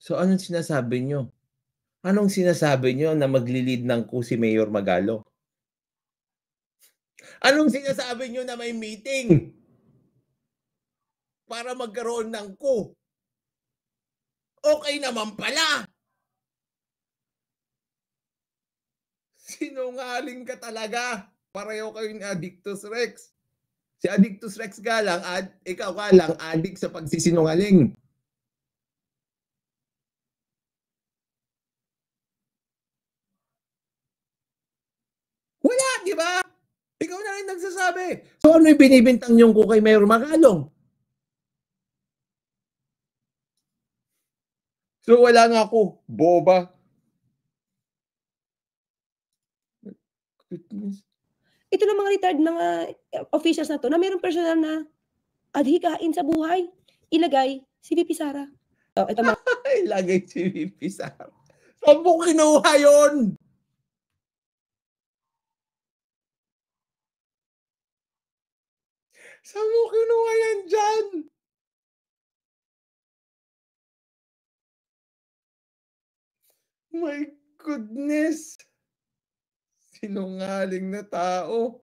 So, anong sinasabi niyo? Anong sinasabi niyo na magli-lead ng coup si Mayor Magalong? Anong sinasabi niyo na may meeting para magkaroon ng coup? Okey naman pala. Sinungaling ka talaga. Pareho kayong addictus rex. Si addictus rex nga lang ikaw nga lang addict sa pagsisinungaling. Wala, 'di ba? Ikaw na rin nagsasabi. So, ano yung binibintang niyong coup kay Mayor Magalong? So, wala nga coup, boba. Goodness. Ito ng mga retired mga officials na 'to na merong personal na adhikain sa buhay, ilagay si VP Sara. Oh, ito mga Ilagay si VP Sara. Saan mo kinuha yun? Saan mo kinuha yan diyan? My goodness. Sinungaling na tao.